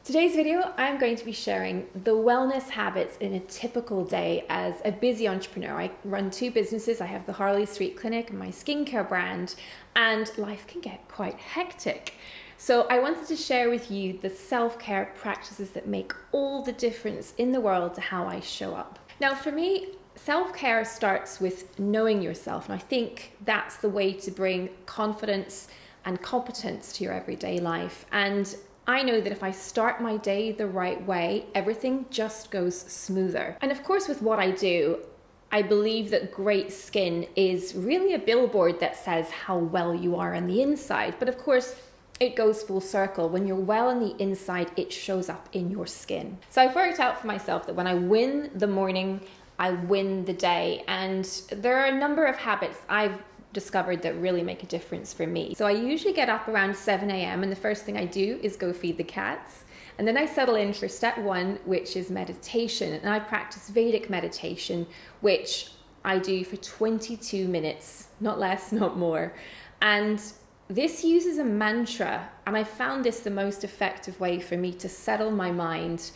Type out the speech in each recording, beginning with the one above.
Today's video, I'm going to be sharing the wellness habits in a typical day as a busy entrepreneur. I run two businesses. I have the Harley Street Clinic and my skincare brand, and life can get quite hectic. So I wanted to share with you the self-care practices that make all the difference in the world to how I show up. Now, for me, self-care starts with knowing yourself, and I think that's the way to bring confidence and competence to your everyday life. And I know that if I start my day the right way, everything just goes smoother. And of course, with what I do, I believe that great skin is really a billboard that says how well you are on the inside. But of course, it goes full circle. When you're well on the inside, it shows up in your skin. So I've worked out for myself that when I win the morning, I win the day. And there are a number of habits I've discovered that really make a difference for me. So I usually get up around 7 a.m. and the first thing I do is go feed the cats. And then I settle in for step one, which is meditation. And I practice Vedic meditation, which I do for 22 minutes, not less, not more. And this uses a mantra, and I found this the most effective way for me to settle my mind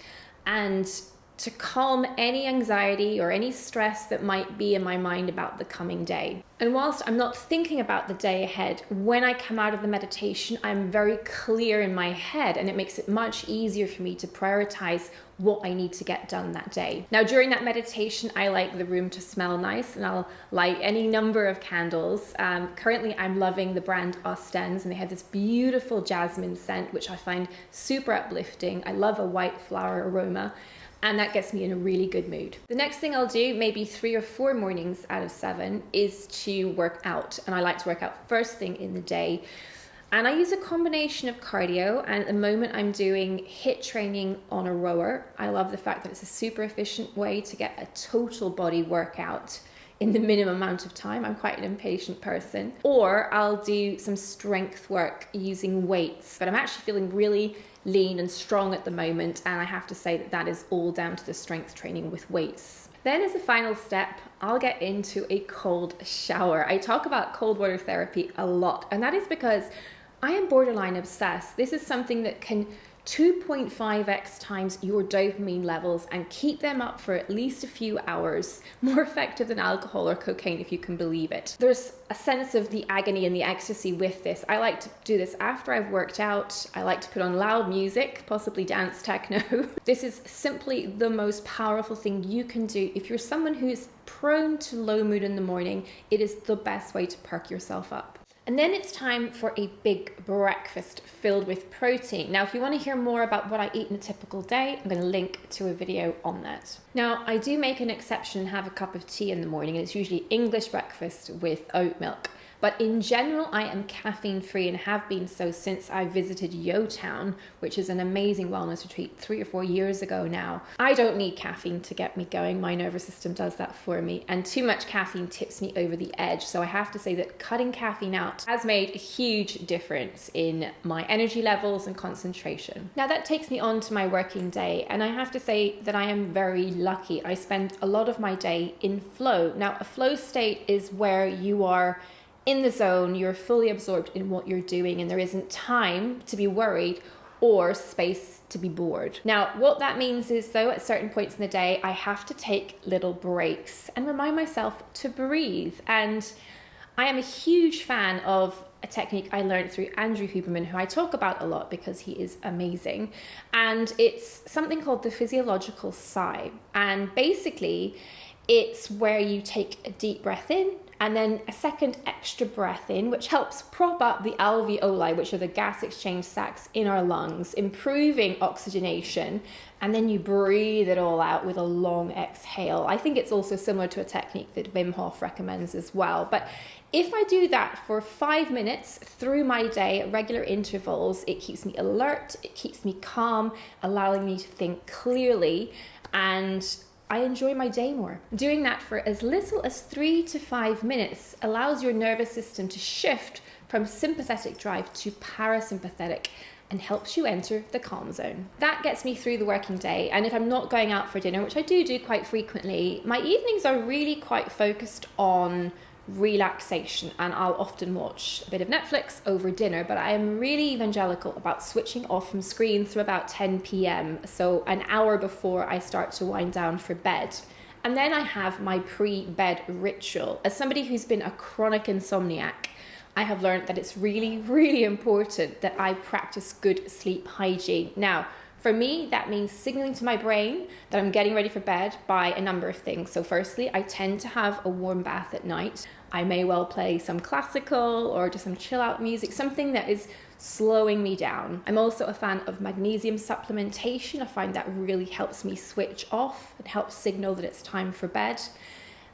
and to calm any anxiety or any stress that might be in my mind about the coming day. And whilst I'm not thinking about the day ahead, when I come out of the meditation, I'm very clear in my head, and it makes it much easier for me to prioritize what I need to get done that day. Now, during that meditation, I like the room to smell nice, and I'll light any number of candles. Currently, I'm loving the brand Ostens, and they have this beautiful jasmine scent, which I find super uplifting. I love a white flower aroma, and that gets me in a really good mood. The next thing I'll do, maybe 3 or 4 mornings out of 7, is to work out. And I like to work out first thing in the day. And I use a combination of cardio, and at the moment I'm doing HIIT training on a rower. I love the fact that it's a super efficient way to get a total body workout in the minimum amount of time. I'm quite an impatient person. Or I'll do some strength work using weights, but I'm actually feeling really lean and strong at the moment, and I have to say that that is all down to the strength training with weights. Then as a final step, I'll get into a cold shower. I talk about cold water therapy a lot, and that is because I am borderline obsessed. This is something that can 2.5x times your dopamine levels and keep them up for at least a few hours, more effective than alcohol or cocaine, if you can believe it. There's a sense of the agony and the ecstasy with this. I like to do this after I've worked out. I like to put on loud music, possibly dance techno. This is simply the most powerful thing you can do. If you're someone who's prone to low mood in the morning, it is the best way to perk yourself up. And then it's time for a big breakfast filled with protein. Now, if you want to hear more about what I eat in a typical day, I'm going to link to a video on that. Now, I do make an exception and have a cup of tea in the morning, and it's usually English breakfast with oat milk. But in general, I am caffeine free and have been so since I visited Yotown, which is an amazing wellness retreat 3 or 4 years ago now. I don't need caffeine to get me going. My nervous system does that for me, and too much caffeine tips me over the edge. So I have to say that cutting caffeine out has made a huge difference in my energy levels and concentration. Now that takes me on to my working day, and I have to say that I am very lucky. I spend a lot of my day in flow. Now, a flow state is where you are in the zone, you're fully absorbed in what you're doing, and there isn't time to be worried or space to be bored. Now, what that means is, though, at certain points in the day, I have to take little breaks and remind myself to breathe. And I am a huge fan of a technique I learned through Andrew Huberman, who I talk about a lot because he is amazing. And it's something called the physiological sigh. And basically, it's where you take a deep breath in and then a second extra breath in, which helps prop up the alveoli, which are the gas exchange sacs in our lungs, improving oxygenation. And then you breathe it all out with a long exhale. I think it's also similar to a technique that Wim Hof recommends as well. But if I do that for 5 minutes through my day at regular intervals, it keeps me alert, it keeps me calm, allowing me to think clearly, and I enjoy my day more. Doing that for as little as 3 to 5 minutes allows your nervous system to shift from sympathetic drive to parasympathetic and helps you enter the calm zone. That gets me through the working day. And if I'm not going out for dinner, which I do quite frequently, my evenings are really quite focused on relaxation, and I'll often watch a bit of Netflix over dinner, but I am really evangelical about switching off from screens from about 10 p.m. So an hour before I start to wind down for bed. And then I have my pre-bed ritual. As somebody who's been a chronic insomniac, I have learned that it's really, really important that I practice good sleep hygiene. Now, for me, that means signaling to my brain that I'm getting ready for bed by a number of things. So firstly, I tend to have a warm bath at night. I may well play some classical or just some chill out music, something that is slowing me down. I'm also a fan of magnesium supplementation. I find that really helps me switch off. It helps signal that it's time for bed.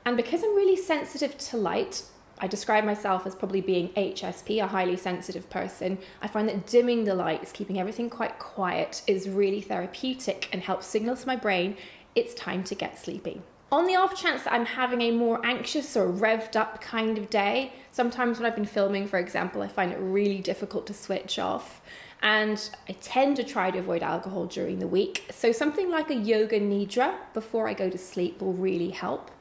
And because I'm really sensitive to light, I describe myself as probably being HSP, a highly sensitive person. I find that dimming the lights, keeping everything quite quiet, is really therapeutic and helps signal to my brain it's time to get sleepy. On the off chance that I'm having a more anxious or revved up kind of day, sometimes when I've been filming, for example, I find it really difficult to switch off. And I tend to try to avoid alcohol during the week. So something like a yoga nidra before I go to sleep will really help.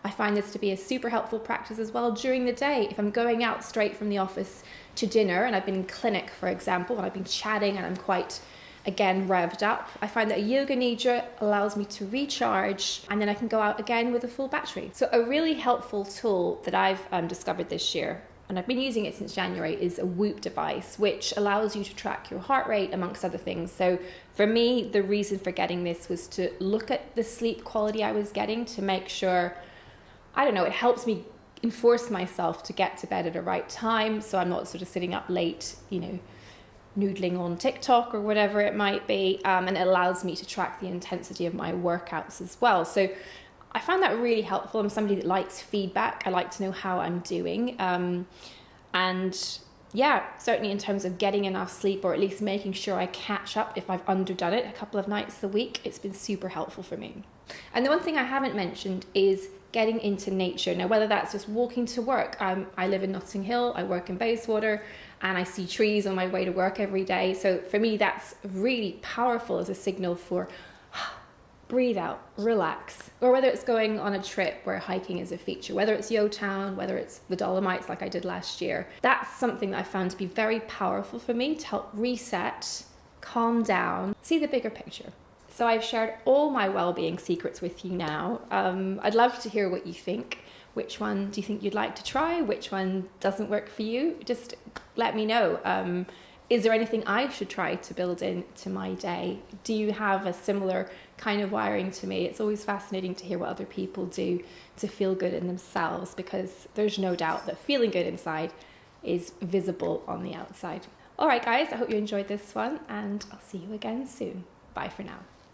I find this to be a super helpful practice as well during the day. If I'm going out straight from the office to dinner and I've been in clinic, for example, and I've been chatting and I'm quite, again, revved up, I find that a yoga nidra allows me to recharge and then I can go out again with a full battery. So a really helpful tool that I've discovered this year, and I've been using it since January, is a Whoop device, which allows you to track your heart rate amongst other things. So for me, the reason for getting this was to look at the sleep quality I was getting to make sure, I don't know, it helps me enforce myself to get to bed at the right time, so I'm not sort of sitting up late, noodling on TikTok or whatever it might be, and it allows me to track the intensity of my workouts as well. So I find that really helpful. I'm somebody that likes feedback. I like to know how I'm doing, and yeah, certainly in terms of getting enough sleep, or at least making sure I catch up if I've underdone it a couple of nights a week, it's been super helpful for me. And the one thing I haven't mentioned is getting into nature. Now, whether that's just walking to work. I live in Notting Hill, I work in Bayswater, and I see trees on my way to work every day. So for me, that's really powerful as a signal for breathe out, relax. Or whether it's going on a trip where hiking is a feature, whether it's Yotown, whether it's the Dolomites like I did last year. That's something that I found to be very powerful for me to help reset, calm down, see the bigger picture. So I've shared all my well-being secrets with you now. I'd love to hear what you think. Which one do you think you'd like to try? Which one doesn't work for you? Just let me know. Is there anything I should try to build into my day? Do you have a similar kind of wiring to me? It's always fascinating to hear what other people do to feel good in themselves, because there's no doubt that feeling good inside is visible on the outside. All right, guys, I hope you enjoyed this one, and I'll see you again soon. Bye for now.